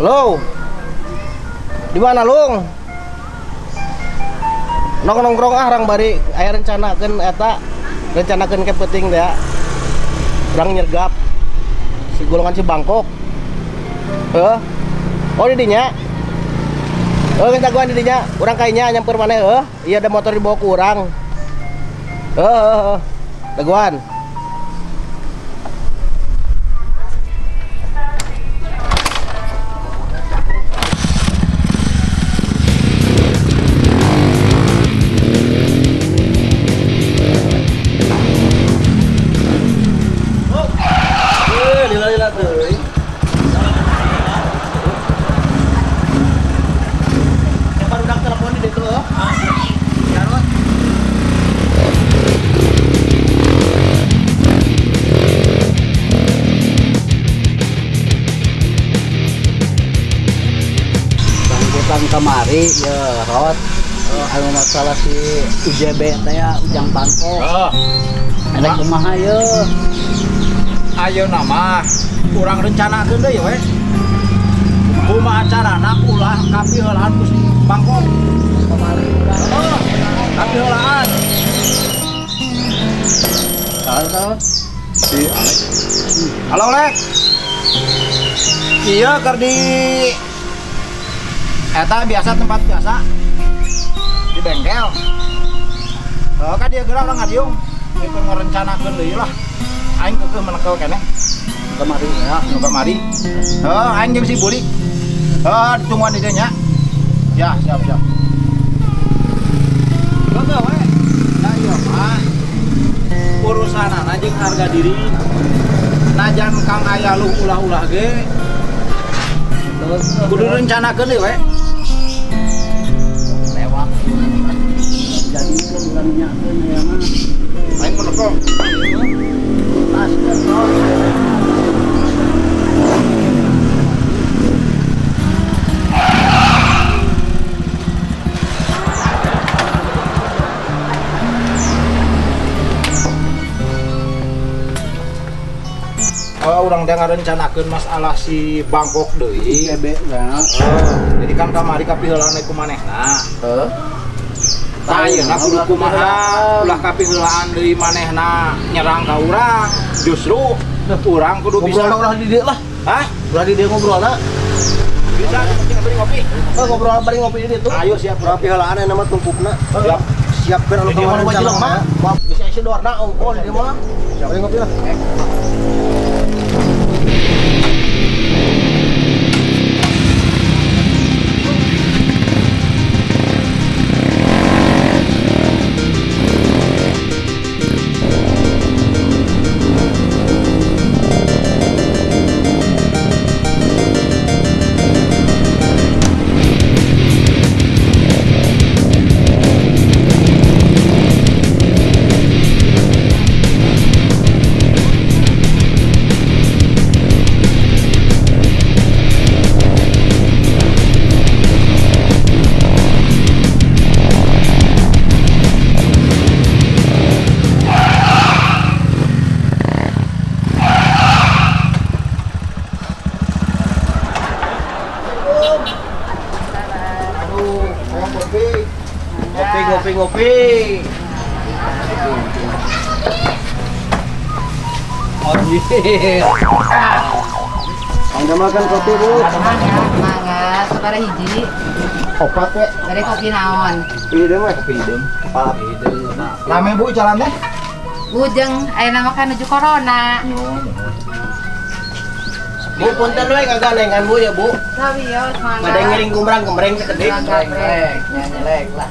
Halo. Di mana, Lung? Nongkrong rang bari aya rencanakeun eta. Rencanakeun ke penting teh. Urang nyergap si golongan si Bangkok. Oh di dinya. Geus dagoan di dinya. Urang kayaknya nyamper maneh Iya ada motor dibawa ku urang. Dagoan. Kamari ya rawat anu masalah si UJB teh ya Ujang Bangkok. Ada kumaha ye? Ayo nama urang rencanakeun deui we. Kumaha carana ulah kapiheulaan ku Bangkok. Kamari urang. Kapiheulaan. Halo. Si Alek. Halo Lek. Iya keur di eta biasa tempat biasa di bengkel. Kan dia gerak orang ngadiung. Itu ngerencanakeun deui lah. Aing keukeuh menekel keneh. Kamari ya, Nu kamari. Aing jeung si Budi. Ditungguan di dieu nya. Ya, siap. Gak we. Da ieu mah urusanana jeung harga diri. Najan Kang aya lu ulah-ulah ge. Kudu rencanakeun deui we. jadi kan urang nyakeun ya mah. Aing menekel. Tas terus. Urang teh ngarencanakeun masalah si Bangkok deui. UJB ya. Jadi kan kamari kapiheulaan ku manehna. Ayeuna kudu kumaha ulah kapiheulaan deui manehna nyerang ka urang. Justru urang kudu bisa Ngobrol di dieu lah. Hah? Ulah di dieu ngobrolna. Bisa penting beri ngopi. Ngobrol bari ngopi di ditu. Ayo siap Kapiheulaan nama tumpukna. Siap. Siapkeun anu Di mana jelema mah. Maaf, bisa isi doarna ongkol di dieu mah. Bari ngopi lah. Ngopi. Oh iya. Anda makan kopi, Bu? Mangga, sabaraha hiji? Opat we. Dari kopi naon? Pideung we, pideung. Kepala pideung. Rame Bu jalan teh. Bujeng, ayeuna mah kan nuju corona. Bu, punten we ngagandengan Bu ya, Bu. Sawios mangga. Ada ngiring kumrang sekedik. Nyelek lah.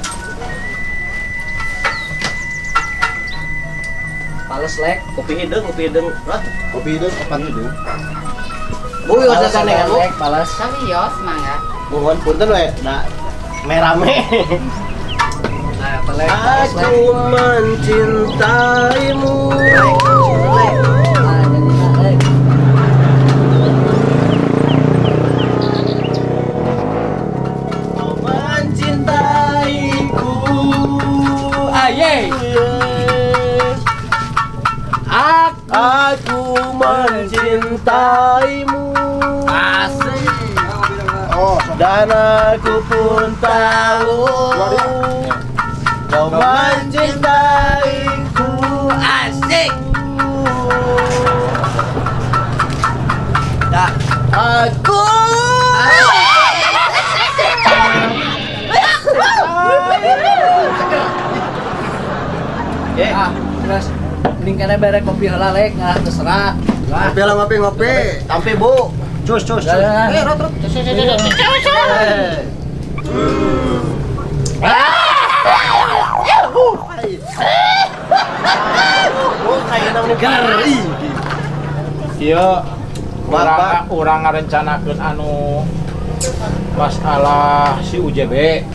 Pales lek, Kopi hidung. Hah? Kopi hidung, opat hidung. Bu, yo ngagandengan Bu. Pales. Sawios mangga. Mohon punten we, da merame. Nah, pelek. Aku mencintaimu. Kau mencintaiku. Aye. Aku mencintaimu. asik. Dan aku pun tahu kau mencintaiku. Asik. Dah. Aku Terus mending kena bere kopi heula lek, nah terserah. ngopi lah, ngopi. Tampi Bu. Cus. Rot. Iya, Bapak. urang ngarencanakeun anu masalah si UJB.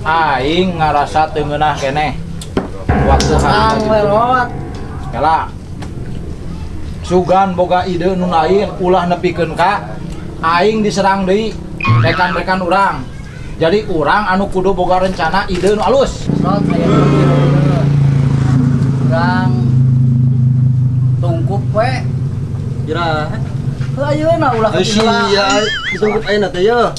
Aing ngarasa teu ngeunah keneh. Waktu hari Rot. kala sugan boga ide nu lain ulah nepikeun ka aing diserang deui rekan-rekan urang. Jadi urang anu kudu boga rencana ide nu alus. Rot aya urang tungkup we. Jira. Ayeuna ulah Sia, ditunggu ayeuna teh ya.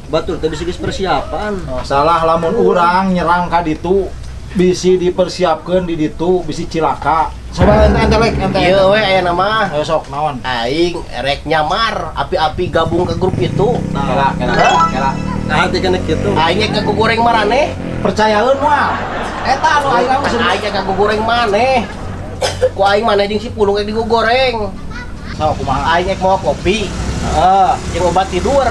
Batur teh bisi persiapan. Salah lamun urang nyerang ka ditu bisi dipersiapkeun di ditu bisi cilaka. Coba ente lek ente. Ieu we aya nama. Ayo sok naon? Aing rek nyamar, api-api gabung ke grup itu. Kela. Nah, hati kena gitu. Aing ke goreng marane. Percayaeun moal. Eta anu aing mah Aing ke goreng maneh. Ku aing maneh jeung si Pulung ke digoreng. sok kumaha. Aing mau kopi, Heeh. jeung obat tidur.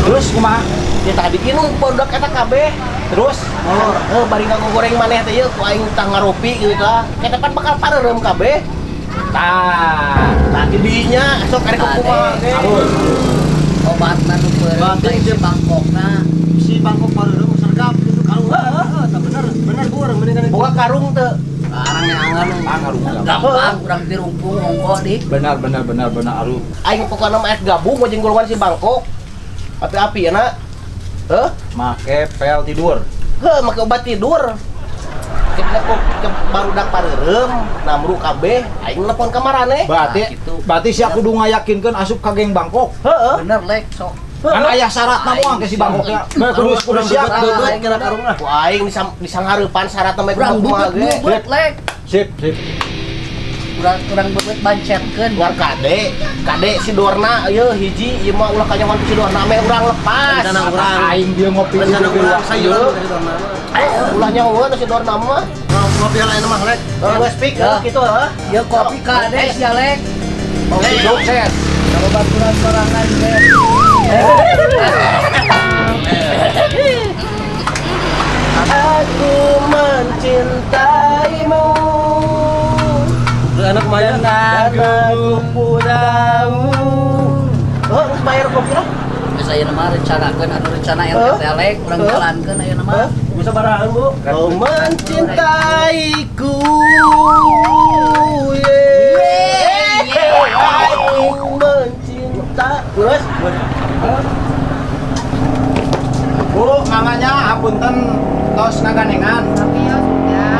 Terus kumaha? Dia tadi inung produk eta kabeh. Terus Bari ngagoreng maneh teh yeuh ku aing tah ngaropi gitu tah. Kita kan bakal pareureum kabeh. Tadi dinya sok arek kumaha ge. Alus. Obatna nu beureum si Bangkokna. Si Bangkok pareureum sergap gitu kalau tah bener gua mendingan boga karung teu. Arang neangan gampang urang dirumpung ongko di. Benar alus. Aing pokona mah gabung jeung golongan si Bangkok. Api-api ya nak. Make pel tidur. Make obat tidur. Kita kok barudak pareureum, namru kabeh, aing nelpon ka marane. Berarti sia kudu ngayakinkeun asup ka geng Bangkok. Heeh. Bener lek sok. Kan aya syaratna moal ke si Bangkok ya. Kudu siap Duduk kena karungna. Ku aing disangareupan syaratna mah Urang kumaha ge. bubut lek. Sip. Urang bubut bancetkeun. Ngar kade si Dorna ieu hiji ieu mah ulah kanyawan si Dorna meh urang lepas. Rencana urang aing dia ngopi di urang sayeureum dari Dorna. Ulah nyahoeun si Dorna mah. Ngopi lain mah lek. Geus speak kitu heuh. Ieu kopi kade sia lek. Kopi sukses. Kalau baturan sorangan lek. Aku mencintaimu. Anak Maya aku pudamu. Oh, bayar kopi lah. Geus ayeuna mah rencanakeun anu rencana ente lek urang jalankeun ayeuna mah. Bisa barahan, Bu. Kau mencintaiku. Aku mencinta. Terus? Bu, mamanya hapunten tos ngaganengan. Tapi ya sudah.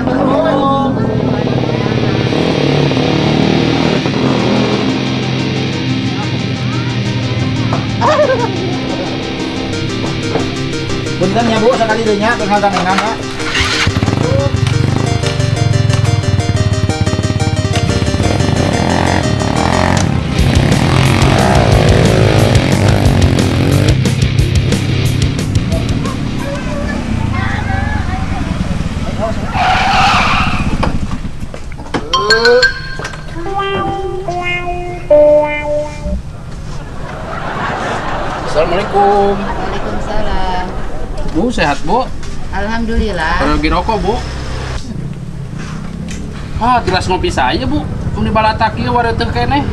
Punten ya Bu, sekali deui nya keur ngaganengan ya. Assalamualaikum. Waalaikumsalam. Bu, sehat Bu? Alhamdulillah. Lagi rokok Bu? Ah, gelas ngopi saya Bu. Uni balataki wareuteuh keneh.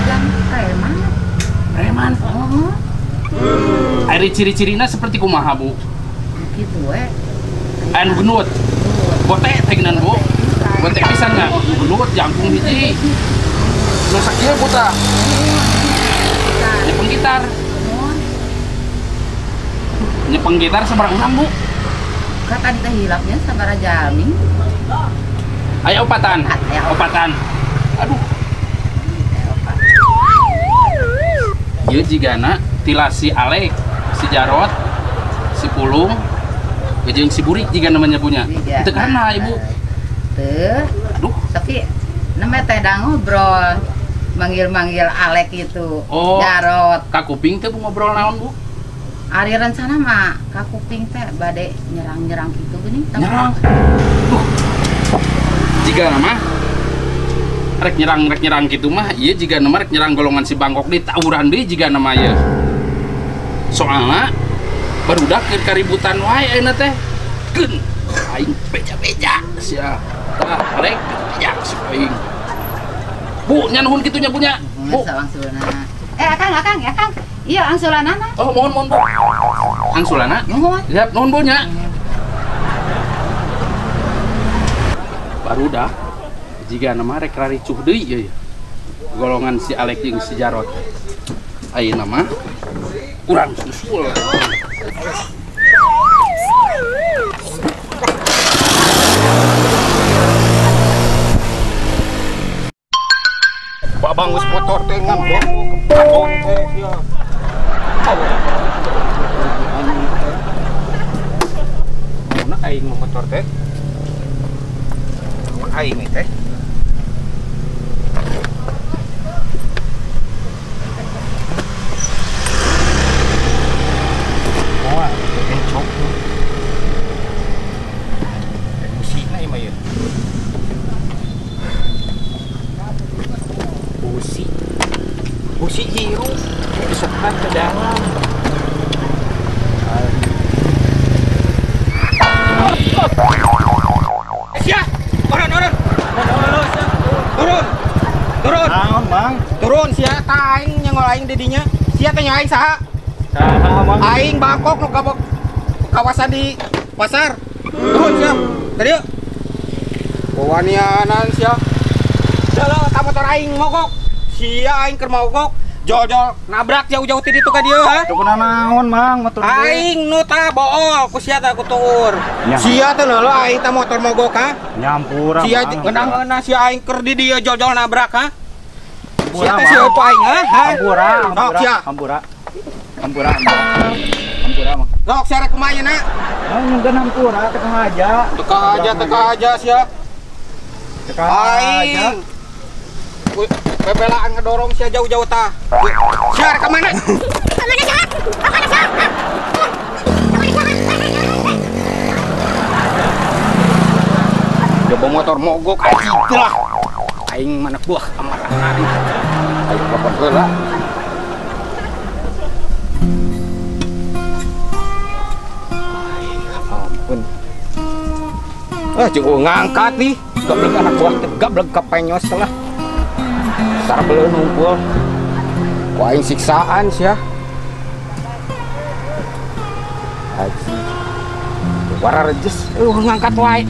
Jam preman. Preman. Ari ciri-cirina seperti kumaha Bu? Gitu we. Anu genut. Botek tegenan Bu. Botek pisan nya. Genut jangkung hiji. Nu sakieu Bu tah? Nyepeng gitar. Nyepeng gitar sabarang urang Bu? Kata kita hilapnya sabara jalmi. Aya opatan. Opatan. Aduh. Ieu jigana tilas si Alek, si Jarot, si Pulung, jeung si Buri juga namanya punya. Iya. Itu karena ibu. Tuh. Aduh. Tapi namanya teh dah ngobrol. Manggil-manggil Alek itu. Oh. Jarot. Kakuping teh ngobrol naon bu? Ari rencana mah kakuping teh bade nyerang-nyerang gitu gini. Nyerang. Jika nama rek nyerang gitu mah, iya jika nama rek nyerang golongan si Bangkok di tawuran deh jika nama ya. Soalnya barudak ke kaributan wae ayeuna teh. Gen aing beja-beja sia. Tah rek beja si aing. Bu, nya nuhun kitunya punya. Bu. Angsulana. Akang. Iya, angsulana. Oh, mohon Bu. Angsulana? Nuhun. Siap, nuhun Bu nya. Barudak jika nama rek raricuh deui ya. Golongan si Alek jeung si Jarot. Ayeuna mah kurang susul. Babang geus motor teh ngan kepakon teh sia. Mana aing motor teh? Aing teh. Oh, encok. Musina ieu mah ye. Busi hiru disekat ke dalam. Ya, turun. Naon, Bang? Turun sia ta aing nyengol aing di dinya. Sia teh aing saha? Saha, Bang? Aing Bangkok nu kabok kawasan di pasar. Turun sia. Tadi yuk. Wanianan sia. Jalan ka motor aing mogok. Sia aing keur mogok. Jol-jol nabrak jauh-jauh ti ditu ka dieu ha. Teu naon, Mang, motor Aing nu tah bool ku sia teh ku tuur. Sia teh leuleul aing teh motor mogok ha. nyampura. Sia ngeunang-ngeunang sia aing keur di dieu jol-jol nabrak ha. Sia teh sia eueuh aing ha. Hampura. Hampura, Mang. Sok sia rek kumaha ayeuna? Nyungkeun hampura teka aja. Sia. Aing bebelaan ngedorong sia jauh-jauh tah. Sia rek ka mana? Coba motor mogok aja lah. Aing mana buah amarah nari. Aing popot heula. Ampun. Jeung ngangkat nih. Gablek anak buah teh gablek kapenyos lah. Sarap belum ngumpul. Wah, aing siksaan sia. Aji. Wara rejes, ngangkat wae.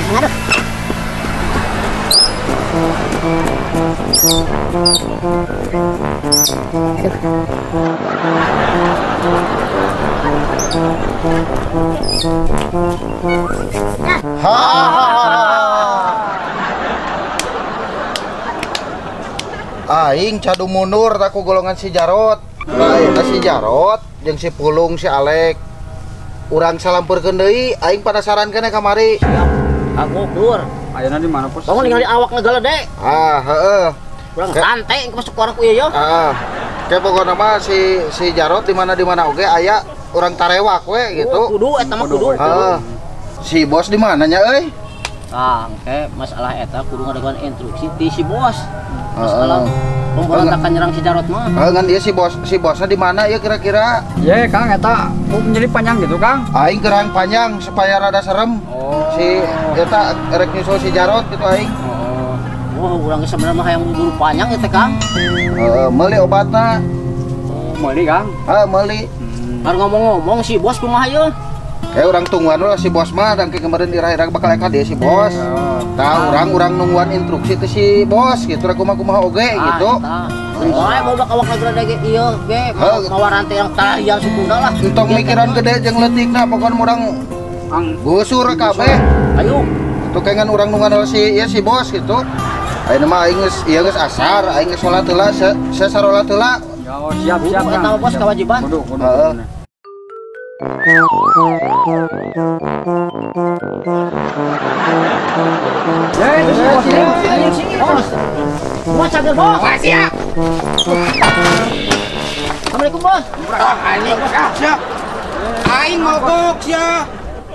Kemana? Aduh. Aing cadu mundur taku golongan si Jarot. Ayeuna si Jarot jeung si Pulung si Alek. Urang salampeurkeun deui, aing penasaran keneh kamari. Aku dur. Ayeuna di mana, Pos? Kamu ningali awak ngegeledek. Heeh. Urang santai masuk orang ku ieu. Heeh. Ke pokona mah si Jarot di mana oge aya urang tarewak we gitu. Kudu eta mah kudu. Heeh. Si bos di mana nya euy? Sangke masalah eta kudu ngadegan instruksi ti si bos. Masalah pemberontakan nyerang si Jarot mah. Ngan dia si bosnya di mana ya kira-kira? Ya, Kang, eta menjadi panjang gitu, Kang. Aing gerang panjang supaya rada serem. Oh. Si eta rek nyusul si Jarot gitu aing. Oh. Wah, urang sebenarnya mah hayang buru panjang eta, Kang. Meuli obatna. Oh, meuli, Kang. Meuli. Har ngomong-ngomong si bos kumaha ieu? Kayak orang tungguan dulu si bos mah dan kemarin dirah-irah bakal eka dia si bos. Tahu orang nungguan instruksi ke si bos gitu rek kumaha oge gitu. Wae bodak awak lagi ieu ge mawarante yang tarian sutuna lah. Entong mikiran gede jeung leutikna pokon urang gusur kabeh. Ayo. Tuh kengan urang nungguan si bos gitu. Ayeuna mah aing geus ieu geus asar, aing geus salat heula, saya sarolat heula. Siap eta bos kewajiban. Heeh. Bos. Bos cager bos. Wah, siap. Assalamualaikum bos. Anjing siap. Aing mogok sia.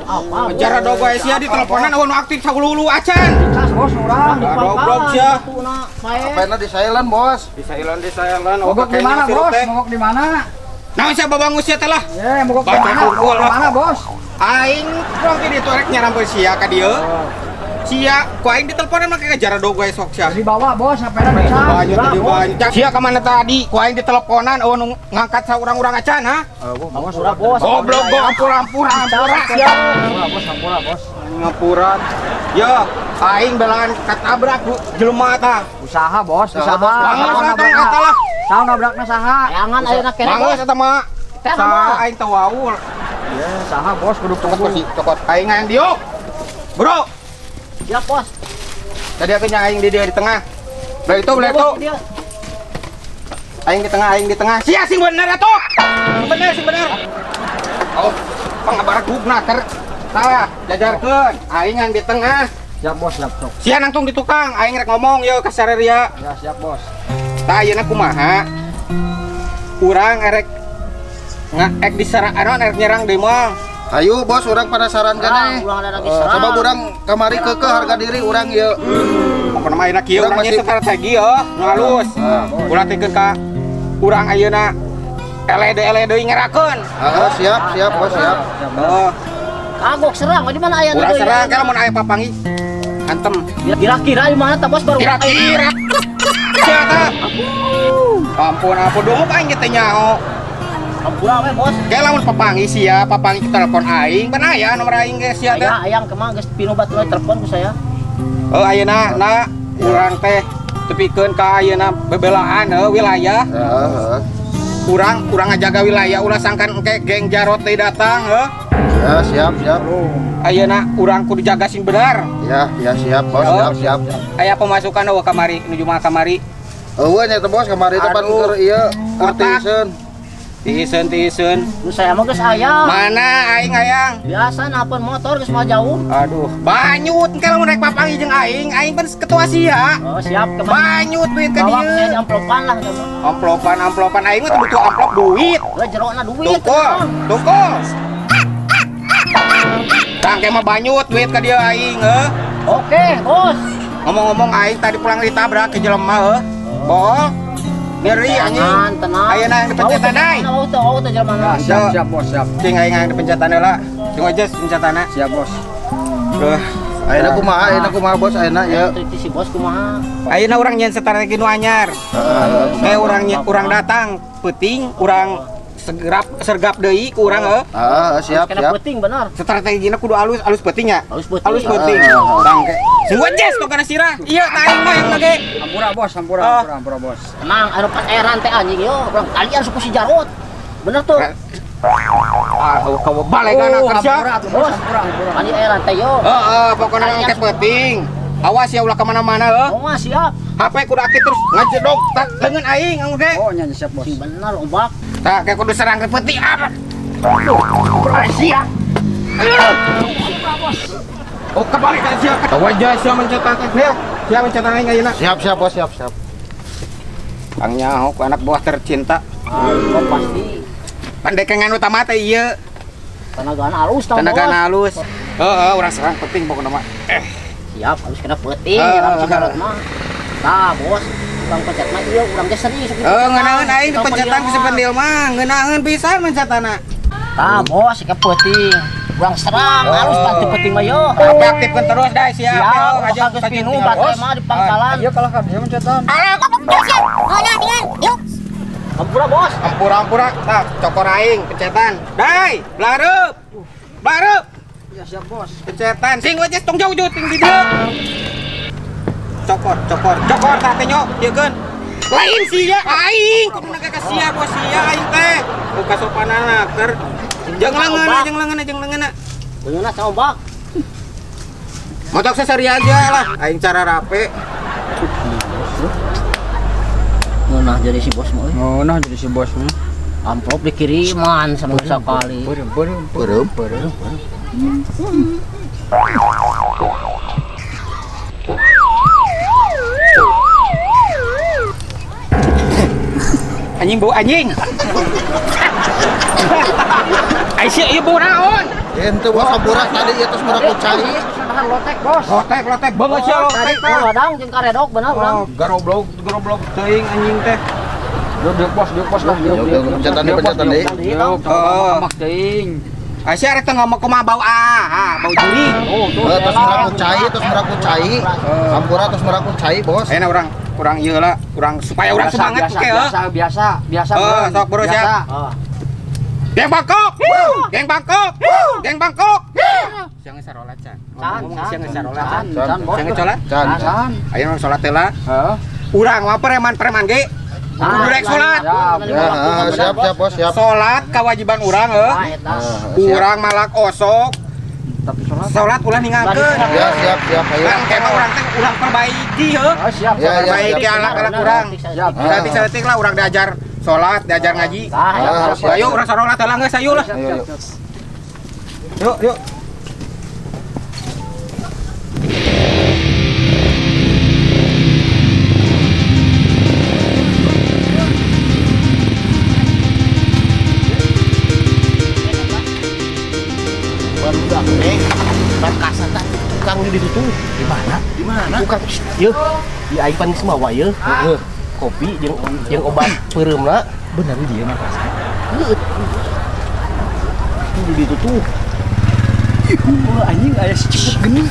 Apa? Jara dogo sia di teleponan awan aktif sagulu-hulu acan. Cas bos urang di Goblok sia. Apena di silent, Bos? Di Thailand. Mogok di mana, Bos? Mogok di mana? Naon sia babangus sia teh lah. Mogok di Baca mana? pukul, Mogok di lah. mana, Bos? Aing rong di ditu rek nyarampeun sia ka dieu. Sia, ku aing diteleponan make jara dogo sok sia. Di bawah, Bos, sampai bisa. Banyak tadi banyak. Sia ka mana tadi? Ku aing diteleponan awan ngangkat saurang-urang acan ha? Bos urang bos. Goblok go ampura sia. Sampura, Bos. Ngapurat. Ya, aing belaan katabrak ku jelema tah. Usaha, Bos, usaha. Bangus datang kata lah. Tahu nabrakna saha? Ayangan ayeuna kene Bangus bos. eta mah. Sa aing teu waul. Ya, saha, Bos, kudu Cokot sih, cokot. Aing yang diuk. Bro, Siap bos. tadi aku aing di dia di tengah. Belah itu. Aing di tengah. Sia sing bener atuh. Sing bener. Oh, pangabarak gugna ter. Tah, jajarkeun. Aing yang di tengah. Siap, Bos, siap, sok. Sia nangtung di tukang. Aing rek ngomong yeuh ka sareria. Ya, siap, Bos. Tah ayeuna kumaha? Urang erek ngaek disarang erek nyerang deui moal. Ayo, Bos, urang penasaran keneh. Urang ada lagi serang. Coba urang kamari keukeuh harga diri urang ieu. Pokona mah ayeuna kieu Urang urang masih- strategi yeuh, nu halus. Ulah tikeun ka urang ayeuna LED deui ngerakeun. Heeh, siap, Bos, siap. Heeh. Kagok serang. Di mana aya Urang serang kalau mun aya papangi. Hantem. Kira-kira di mana tah bos baru. Kira-kira. Sia tah. Ampun dong aing teh nyaho. Ampura we bos. Kayak lamun papangi sia, papangi ke telepon aing, pan aya nomor aing geus sia teh. Aya ayang kemana geus pinu batur telepon ku saya. Oh ayeuna urang teh tepikeun ka ayeuna bebelaan wilayah. Heeh. Urang ngajaga wilayah ulah sangkan engke geng Jarot teh datang Ya, siap. Ayeuna urang kudu jaga sing bener. Ya, siap, Bos, Oh. siap. Aya pemasukan eueuh kamari nuju mah kamari. Eueuh nya teh, Bos, kamari teh pan Aduh. keur ieu Otak. artiseun. Tiiseun. Lu saya mah geus aya. Mana aing hayang? Biasa napon motor geus mah jauh. Aduh, banyut engke lamun naik papangi jeung aing pan ketua sia. Oh siap kemana? Banyut duit ka Bawa saya di dieu. amplopan lah sama. Amplopan aing mah teu butuh amplop duit. Lah jerona duit. Tukul. Tangke mah banyut duit ka dieu aing Oke, bos. Ngomong-ngomong aing tadi pulang ditabrak ke jelema Bohong. Ngeri anjing. Tenang. Ayeuna yang dipencetan deui. Auto jelema. Siap, Bos, siap. Cing aing yang dipencetan heula. Cing aja pencetana. Siap, Bos. Duh. Ayeuna kumaha, Bos, ayeuna ya. Itu si bos kumaha? Ayeuna urang nyen strategi nu anyar. Kayak urang datang peuting, urang sergap deui ku urang Siap. Kena penting benar. Strategina kudu alus peuting nya. Halus penting. Alus peuting. Tangke. Sing jes tuh kana sirah. Iya, aing mah yang lage. Ampura, Bos, ampura, Bos. Tenang, anu pas eran teh anjing yo, urang kalian suku si Jarot. Bener tuh. Kau balik anak kerja. Bos, ampura. Ani eran teh yo. Pokoknya yang penting. Awas ya ulah kemana-mana Oh, siap. HP kudu aktif terus ngajedog dengan aing oke. Oh, nyanyi siap, Bos. Si bener ombak. Tak kayak kudu serang ke peti apa? Sia. Oh, kebalik ka sia. Wajah sia mencetak ya. Sia mencetak aing ayeuna. Siap, Bos, siap. Kang nyaho ku anak buah tercinta. Oh, pasti. Pandekengan utama teh ieu. Tenagana halus tah. Tenagana halus. Heeh, urang serang penting pokokna mah. Siap, harus kena penting urang si Jarot mah. Tah, bos. Urang pencet mah ieu urang ge serius. Ngeunaheun aing dipencetan ku sependil mah, ngeunaheun pisan mencetana. Tah, bos, ke penting. Urang serang halus pasti penting mah yo. Tapi aktifkan terus dah siap. Siap, bakal geus pinu baterai mah di pangkalan. Ayo kalau kan dia mencetan. Ampura, bos. Ampura-ampura, tah cokor aing pencetan. Dai, blareup. Ya, siap, Bos. Pencetan. Sing we tong jauh ting di dieu. Cokor tah teh nyo, diekeun. Lain sia aing, kudu nake ka sia bos sia aing teh. Buka sopanana keur. Jeung leungeunna. Beungeuna sama ombak. Motok seseri aja lah, aing cara rape. Ngeunah jadi si bos mah. Oh, nah jadi si bos mah. Amplop dikiriman sama sekali. Beureum. Anjing bau anjing. Aisyah ieu bau naon? Ente bos sampura tadi ieu tos murah kucai. Sadahan lotek bos. Lotek banget sia Tadi lotek. ladang jeung karedok bener urang. Oh, garoblok teuing anjing teh. Diuk bos lah. Pencetan deui. Mak teuing. Aisyah rek teu ngomong kumaha bau bau juri. Oh, tuh. Tos murah kucai. Sampura tos murah kucai, bos. Ayeuna urang ieu lah, supaya urang semangat ke Biasa. sok bro siap. Geng Bangkok. Geng Bangkok. Siang sarolat can. Siang sarolat can. Siang colat. Can. Ayeuna salat teh lah. Urang mah preman ge. Kudu rek salat. Ya, siap bos, siap. Salat kewajiban urang Urang malak osok. Salat ulah ninggalkeun. Ya, siap. Ayo. Kan kemah urang teh urang perbaiki heuh. Siap. Ya. Perbaiki anak-anak urang. Nanti seutik lah urang diajar salat, diajar ngaji. Ayo urang sarolat heula geus ayo lah. Ayo. Yuk. Barudak neng. Bakasan tah tukang di ditu. Di mana? Tukang ieu. Di aing pan semua wa ieu. Kopi jeung obat peureumna. Bener dia mah kasan. Di ditu tuh. Anjing aya si cepet geuning.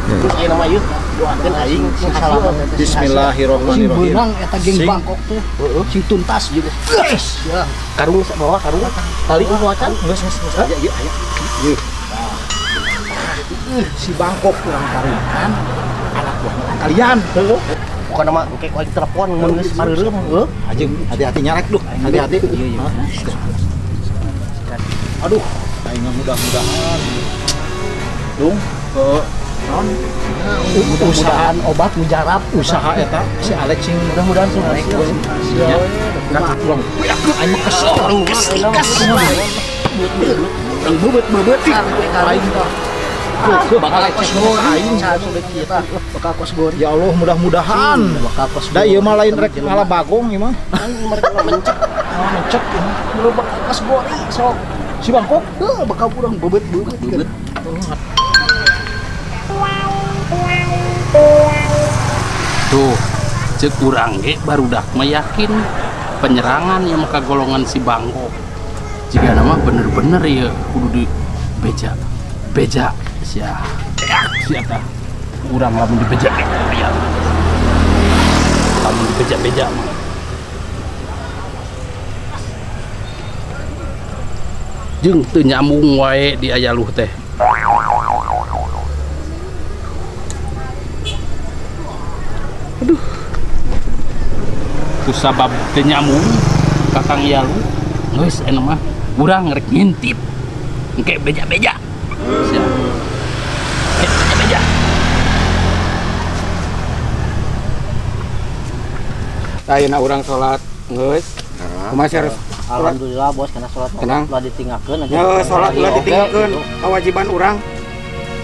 Terus ayeuna mah ieu doakeun aing sing salamet. Bismillahirrahmanirrahim. Benang eta geng Bangkok teh. Si tuntas juga. Ya, karung bawa karung. Tali bawa can. Geus. Ayo. Si Bangkok kurang karikan. Anak buah kalian. Bukan nama engke ku aing telepon mun geus mareureum heuh. Ajeng, hati-hati nyarek duh. Hati-hati. Iya. Aduh, aing mudah-mudahan. Dung, Mudah-mudahan obat mujarab usaha eta si Alex sing mudah-mudahan semua. ya. Kan pulang. Aing mah kesel. Orang bebet aing bakal kos gor aing sudah kita bakal kos gor. Ya Allah, mudah-mudahan. Bakal kos Da ieu mah lain rek ngalah bagong ieu mah. mereka mencek Mencek belum bakal kos gor sok si Bangkok. bakal kurang bebet. Tuh, cek urang ge barudak mah yakin penyerangan yang maka golongan si Bangkok. Jika nama bener-bener ya kudu di beja sia tah urang lamun di beja aya lamun di beja mah jeung teu nyambung wae di aya luh teh. Aduh, kusabab teu nyambung kakang Yalu geus ena mah urang rek ngintip engke beja-beja sia beja Ayeuna urang salat geus. Kumaha harus Alhamdulillah bos karena sholat Tenang. ulah ditinggalkeun aja. ya salat ulah ditinggalkeun kewajiban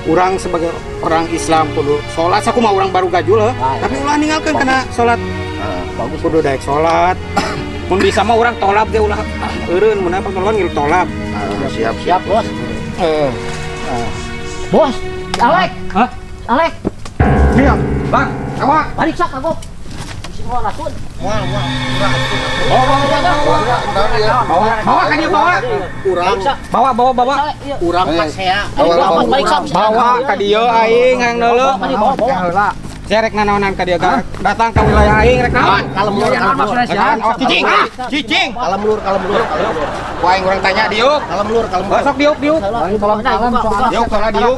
urang sebagai orang Islam kudu salat sakumaha urang baru gajul heuh. Tapi ulah ninggalkeun kana salat. Bagus Kudu daek salat. Mun bisa mah urang tolab ge ulah eureun mun apa kelon ngil tolab. Siap. bos. Bos, Alek. Hah? Alek, Iya, Bang. Awak. balik sak kagok. Semua racun. Bawa kan dia bawa. Bawa. Urang pas saya. Bawa. Balik sak. Bawa ka dieu aing hayang neuleuh. Bawa. Saya rek nanaonan ka dieu datang ka wilayah aing rek naon? Kalem lur. Oh, cicing. Kalem lur. Ku aing urang tanya diuk. Kalem lur. Sok diuk. Tolong Diuk salah diuk.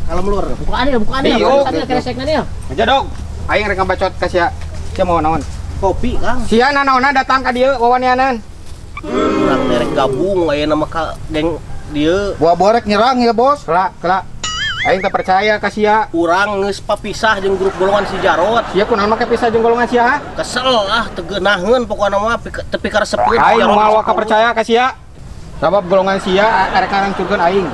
Kalem lur. Bukaan dia. Diuk. Tadi keresekna dia. Aja dong. Aing rek ngabacot ka sia. Sia mau naon? Kopi, Kang. Sia nanaonan datang ka dieu wawanianan. Urang derek gabung aya nama ka geng dieu. Buah borek nyerang ya, bos. Kelak. Aing tak percaya ka sia. Urang geus papisah jeung grup golongan si Jarot. Sia kunaon make pisah jeung golongan sia? Kesel ah teu geunaheun pokona mah tepi karesepeun. Aing moal ka percaya ka sia. Sabab golongan sia arek ngarancurkeun aing.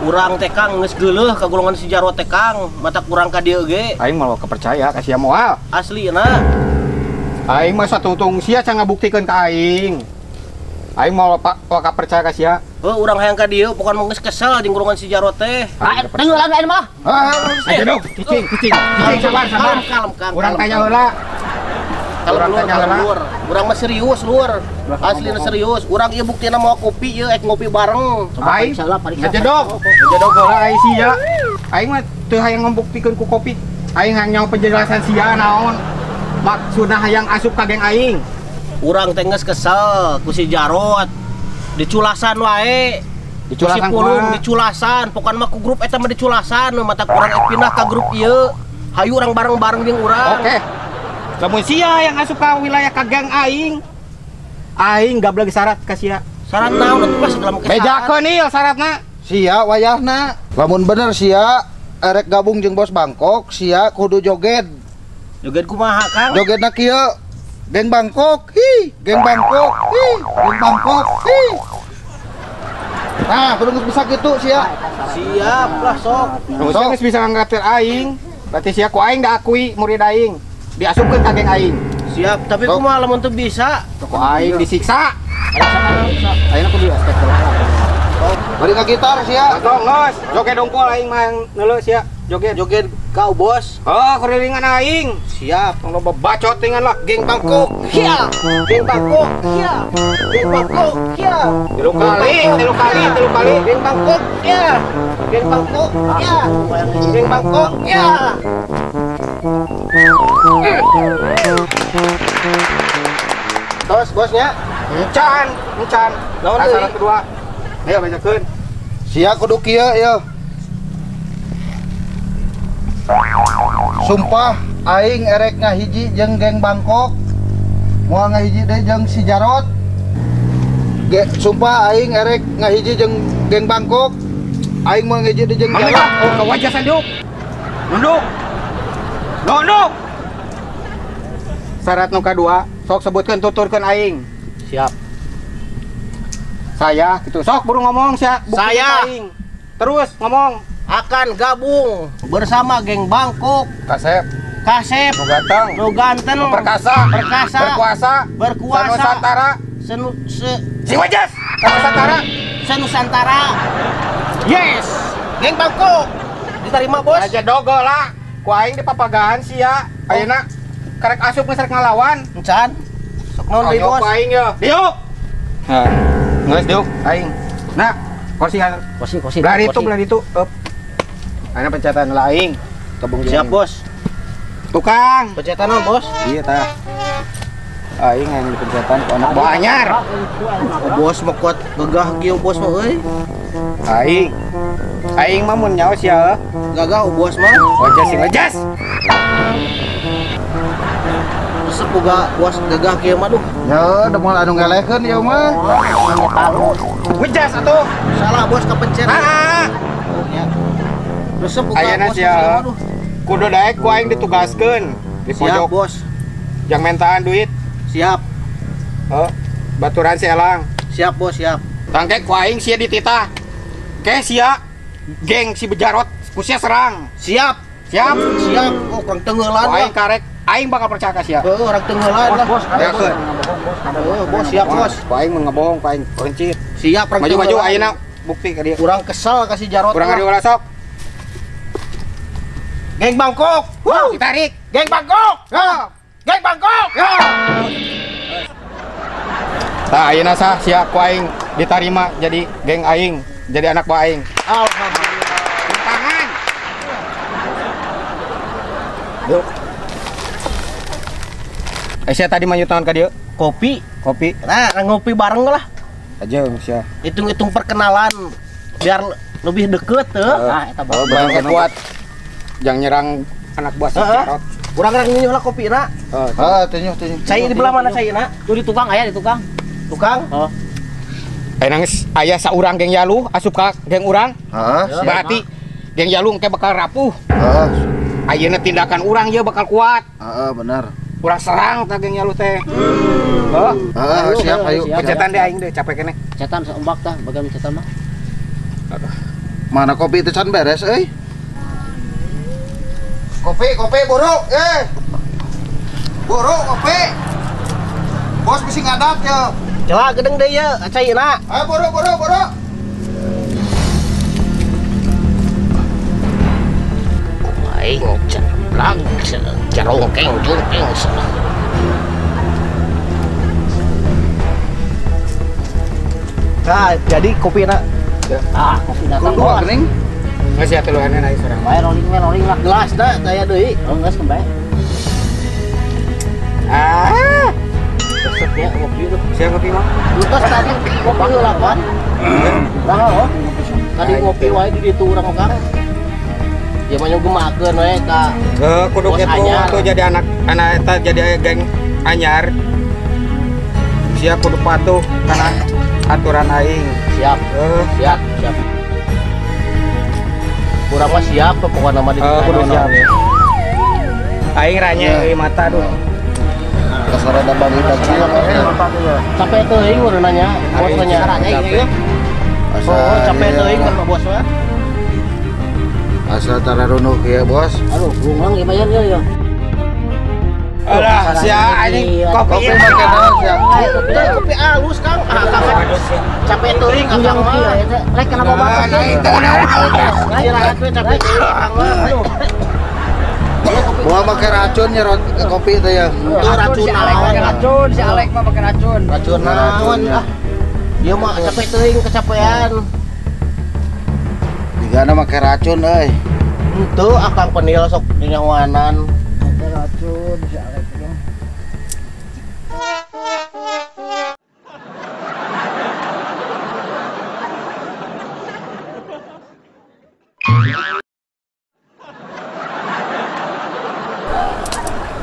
Urang teh Kang geus geuleuh ka golongan si Jarot teh Kang, mata kurang ka dieu ge. Aing moal ka percaya ka sia moal. Aslina. Aing mah satutung sia can ngabuktikeun ka aing. Aing moal ka percaya ka sia. Urang hayang ka dieu pokona mah geus kesel jeung golongan si Jarot teh. Tenggelam lain mah. Aja dong, cicing. Sabar. Kalem. Urang tanya heula. Urang tanya heula. Urang mah serius lur. Aslina serius. Urang ieu buktina mau kopi ieu ngopi bareng. Aing aja dong heula aing sia. Aing mah teu hayang ngambuktikan ku kopi. Aing hayang penjelasan sia naon maksudna hayang asup ka geng aing. Urang teh geus kesel ku si Jarot. Diculasan wae. Diculasan pulung diculasan. Pokona mah ku grup eta mah diculasan mata kurang pindah ka grup ieu. Hayu urang bareng-bareng jeung urang. Oke. Lamun sia yang asup ka wilayah ka geng aing gablek syarat ka sia. Syarat naon atuh pas segala make Bejakeun ieu syaratna. Sia wayahna. Lamun bener sia erek gabung jeung Bos Bangkok, sia kudu joget. Joget kumaha Kang? Jogetna kieu. Geng Bangkok. Geng Bangkok. Geng Bangkok. Nah, kudu geus bisa kitu sia. Siap lah sok. Lamun sia geus bisa ngangkatir aing, berarti sia ku aing da akui murid aing. Diasupkeun ka geng aing. Siap, tapi kumaha lamun teu bisa? Ku aing disiksa. Ayeuna kudu aspek. Bari ka gitar sia. Tong geus, joget dongkol aing mah neuleuh sia. Joget kau bos. Oh, kurilingan aing. Siap. Tong loba bacot dengan lah. Geng Bangkok. Hiya. Geng Bangkok. Hiya. Geng Bangkok. Hiya. Tilu kali. Geng Bangkok. Hiya. Geng Bangkok. Hiya. Geng Bangkok. Hiya. Terus bosnya. Encan. Naon Sasaran deui? kedua. Ayo bacakeun. Sia kudu kieu ieu. Sumpah aing erek ngahiji jeung geng Bangkok. Moal ngahiji deui jeung si Jarot. Sumpah aing erek ngahiji jeung geng Bangkok. Aing moal ngahiji deui jeung Jarot. Oh, ka wajah sanduk. Nunduk. Syarat nu kadua, sok sebutkeun tuturkeun aing. Siap. Saya gitu. Sok buru ngomong sia. Saya. Aing. Terus ngomong. Akan gabung bersama geng Bangkok. Kasep. Nu ganteng. Perkasa. Berkuasa. Nusantara. Si Wajas. Senusantara. Yes. Geng Bangkok. Diterima bos. Aja dogo lah. Ku aing di papagahan sia. Ayeuna karek asup geus rek ngalawan. Encan. Sok naon deui bos? Ku aing ye. Diuk. Nah, geus diuk aing. Nah, kursi belah itu. Up. Ayeuna pencetan laing. Siap bos. Tukang. Pencetan naon bos? Iya tah. Aing yang dipencetan ku anak buah anyar. Bos mah kuat gagah kieu bos mah euy. Aing mah mun nyaos ya. Gagah bos mah. Wajas. Resep boga bos gagah kieu mah duh. Ya, da moal anu ngelehkeun ieu mah. Wajas atuh. Salah bos kepencet. Resep boga Ayeuna bos sia. mah duh. Kudu daek ku aing ditugaskeun di Siap pojok. bos. Yang mentaan duit. Siap. Baturan si Elang. Siap bos, siap. Tangke ku aing sia dititah. Ke sia geng si Bejarot ku sia serang. Siap. Siap. Oh, kurang tenggelan Ku lah. aing karek aing bakal percaya ka sia. Orang tenggelan lah. Yakeun. Bos, siap bos. Ku aing mun ngebohong ku aing pencit. Siap, orang Maju tenggelan. ayeuna bukti ka dia. Kurang kesal kasih Jarot. Kurang ada ulah sok. Geng Bangkok. Ditarik. Geng Bangkok. Geng Bangkok. Tah ayeuna sah sia ku aing ditarima jadi geng aing, jadi anak buah aing. Alhamdulillah. Tangan. Yuk. Saya tadi manyutan ka dieu. Kopi. Nah, ngopi bareng lah. aja sia. Hitung-hitung perkenalan biar lebih deket tuh. Nah, eta bae. Bang kuat. Jangan nyerang anak buah si Jarot. Urang rek nyunyuh lah kopi na. Teunyuh. Saya di belah mana saya na? Tuh di tukang aya di tukang. Tukang? Nangis aya saurang geng Yalu asup ka geng urang. Heeh. Berarti geng Jalung teh bakal rapuh. Heeh. Ayeuna tindakan urang ye bakal kuat. Heeh, bener. Urang serang teh geng Jalung teh. Heeh. Heeh, siap ayo. Pencetan deh aing deh capek kene. Cetan seombak tah, bagian cetan mah. Mana kopi teh can beres euy? Kopi buru, buru kopi. Bos bisi ngadat ya. Coba gedeng deh ya, acayeuna. Ayo buru. Aing cerang cerongkeng jungkeng. Nah, jadi kopi nak. Kopi datang Kudu bos. geuning. Geus ya tuluhanna aing sorang. Bae rolling lah. Gelas dah, saya deui. Oh, geus kembali. Ah, Resepnya kopi itu. siapa kopi mah? Lutas tadi kopi heula kan. Nah, tadi ngopi wae di ditu urang ogar. Ya mah ngemakeun we ka Kudu Bos kitu anyar. tuh jadi anak eta jadi geng anyar. Siap kudu patuh kana aturan aing. siap. Siap. Kurang mah siap pokoknya nama di Kudu siap. Aing ranye euy mata duh. Kasarana bagi kecil. Capek teuing urang nanya, bos nanya. Oh, capek teuing kan bos mah. Asa tararunuk ya bos. Aduh, bungang ya bayar ya. Alah, sia anjing kopi Kopi make naon sia? Kopi halus Kang. Capek teuing Kang mah. Rek kenapa baca? Istirahat we capek teuing Kang mah. Aduh. Moal make racun nyerot kopi teh ya. Itu racun naon? Si Alek mah pakai racun. Racun naon ah. Ieu mah capek teuing kecapean. Digana make racun euy. Henteu akang penil sok dinyawanan. Racun si Alek.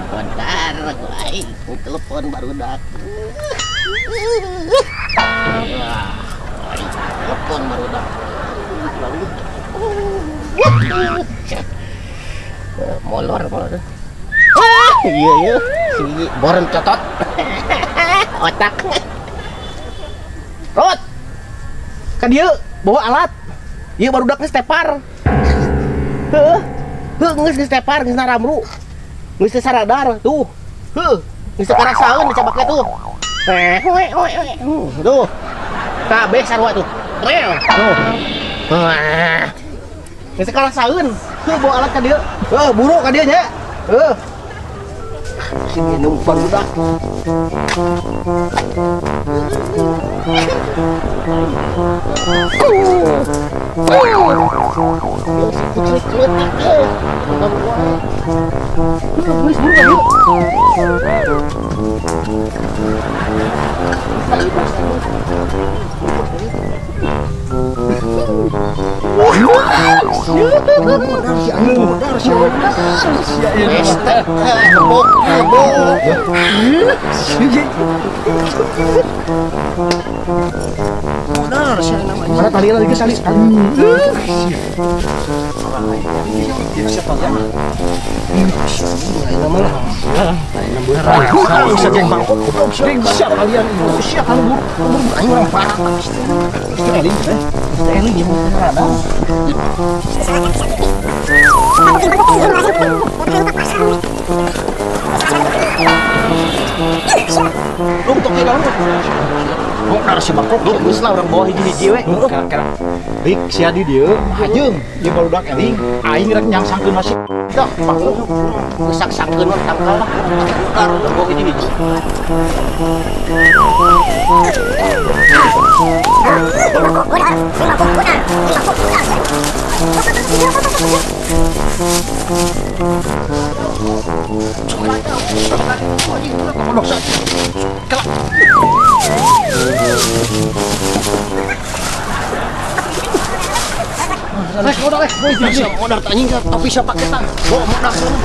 Bentar aku aing telepon barudak. Telepon barudak. Molor. Iya si boren cotot. Otak. Rot. Kan dia bawa alat. Ieu barudak geus tepar. Heuh. Geus tepar geus naramru. Geus teu saradar tuh. Heuh. Geus teu karasaeun dicabaknya tuh. Tuh. Kabeh sarua tuh. Tuh. Geus teu karasaeun. Heuh bawa alat ka dieu. Buru ka dieu nya. Si minum barudak. Mana tali lagi tali. Bisa geng bang. Siap kalian itu. Siap kan bu. Ayo orang parah. Eling ya mau ada. Lu toke dalam. Mau nara si bangkok, lu geus lah orang bawah hiji-hiji we. Kira-kira Rik sia di dieu ajeung ieu barudak eling aing rek nyangsangkeun nasi. Dah, gesak-sakkeun mah tangkal lah. Ular orang bawah hiji-hiji. Modal tanya tapi siapa kita? Bawa modal sana.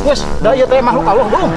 Wes, da ieu teh makhluk Allah, Bung.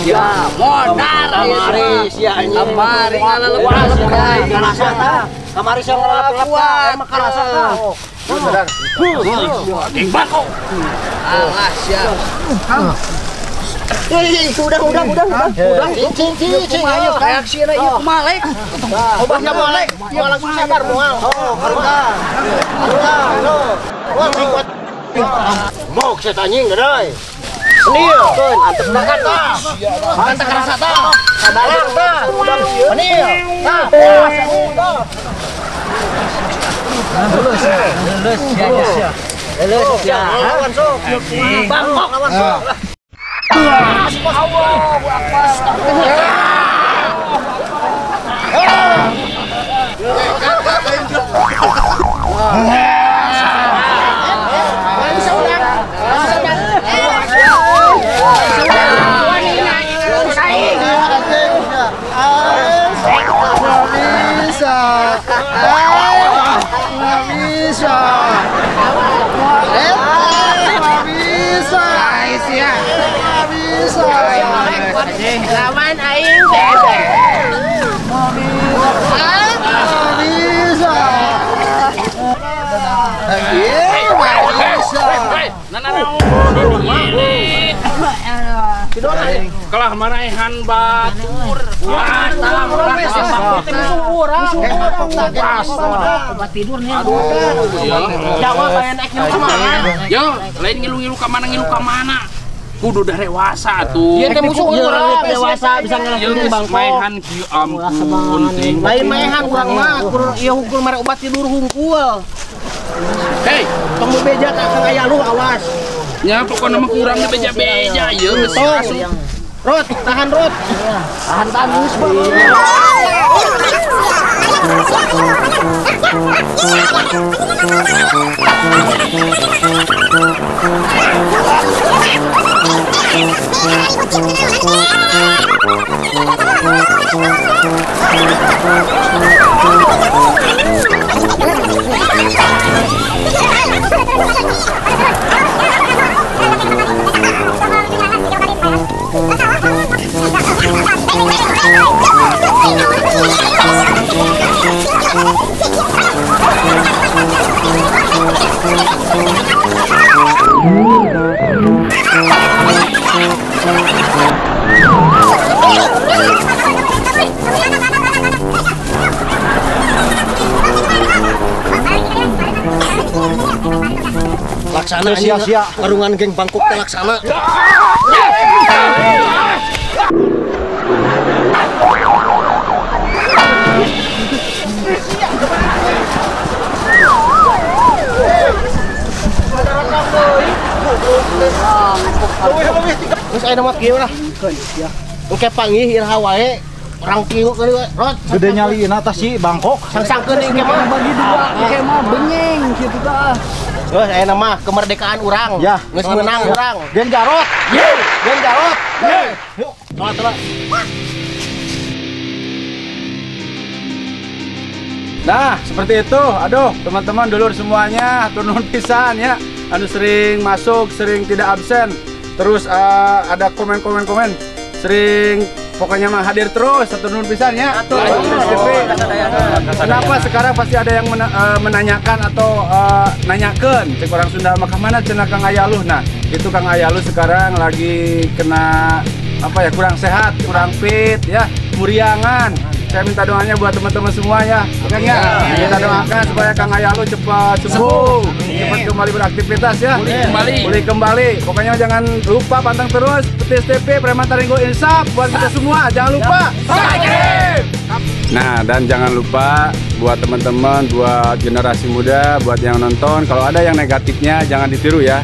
Ya, modal kamari sia anjing. Kamari ngalalep karasa tah. Kamari sia ngalalep emang karasa tah. Geng bako. Alah sia. Udah. Cing. Ayo reaksi ieu kumalek. Obahna malek. Moal langsung sabar moal. Oh, karena. Wah, kuat. Mok saya tanying gerai. Senil, keun antep makan tah. Makan teh karasa tah. Sabarang tah. Senil. Tah. Lulus ya. Lawan sok. Bangkok lawan sok. Allahu Akbar. Lawan aing bebek. Kalah marahan batur. Wah, Obat tidur nih. Jawab pengen naik ngilu kemana? Yo, lain ngilu-ngilu ka mana? Kudu dah dewasa tuh. Ieu teh musuh urang dewasa bisa Yo, ngelakuin bangkok. maehan kieu ampun ting. Lain maehan urang mah ieu hungkul mere obat tidur hungkul. Hei, Tong beja ka Kang aya lu awas. nya pokona mah kurang teh beja-beja ieu geus asup. Rot, tahan Rot. Tahan geus laksana sia-sia perungan geng Bangkok teh laksana. Terus aya nama kieu lah. Oke panggih iraha wae. Orang kieu kali we. Rot. Gede nyaliina tah si Bangkok. Sangsangkeun ieu mah bagi dua. Ieu mah benyeng kitu tah. Terus aya nama kemerdekaan urang. Ya, geus meunang urang. Geng Jarot. Geng Jarot. Yuk. Coba. Nah, seperti itu. Aduh, teman-teman dulur semuanya, turun pisan ya. Anu sering masuk, sering tidak absen. Terus ada komen-komen sering pokoknya mah hadir terus satu nun pisannya. Kenapa sekarang pasti ada yang menanyakan atau nanyakan cek orang Sunda maka mana cenah Kang Ayaluh. Nah itu Kang Ayaluh sekarang lagi kena apa ya, kurang sehat, kurang fit ya, muriangan. Saya minta doanya buat teman-teman semua ya, oke ya. Kita doakan supaya Kang Ayaluh cepat sembuh, cepat kembali beraktivitas ya, pulih kembali. Pokoknya jangan lupa pantang terus Petis TV Preman Taringgo Insaf buat kita semua. Jangan lupa subscribe. Nah dan jangan lupa buat teman-teman, buat generasi muda, buat yang nonton, kalau ada yang negatifnya jangan ditiru ya,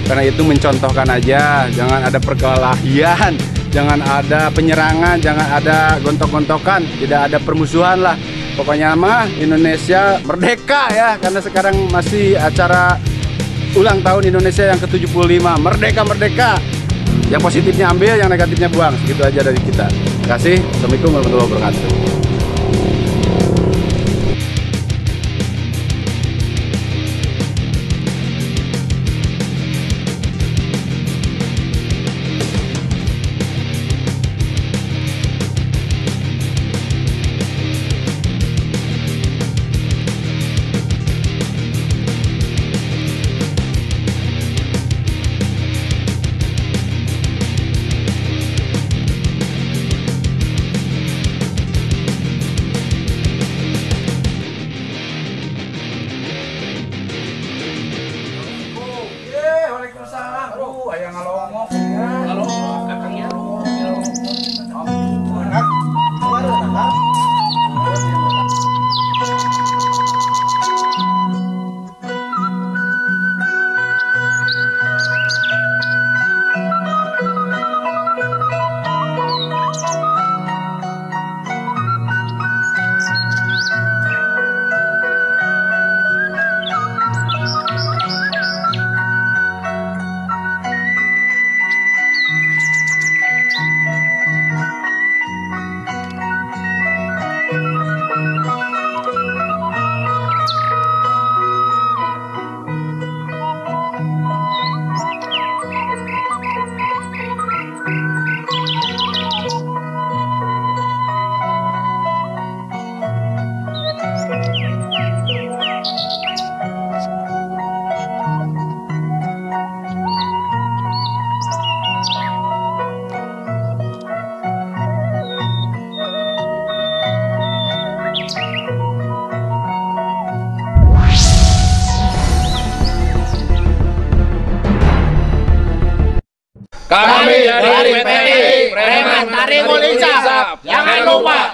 karena itu mencontohkan aja, jangan ada perkelahian. Jangan ada penyerangan, jangan ada gontok-gontokan, tidak ada permusuhan lah. Pokoknya mah Indonesia merdeka ya, karena sekarang masih acara ulang tahun Indonesia yang ke-75. Merdeka. Yang positifnya ambil, yang negatifnya buang. Segitu aja dari kita. Terima kasih. Assalamualaikum warahmatullahi wabarakatuh. Kami dari PT Preman Taringgo Insaf. Jangan lupa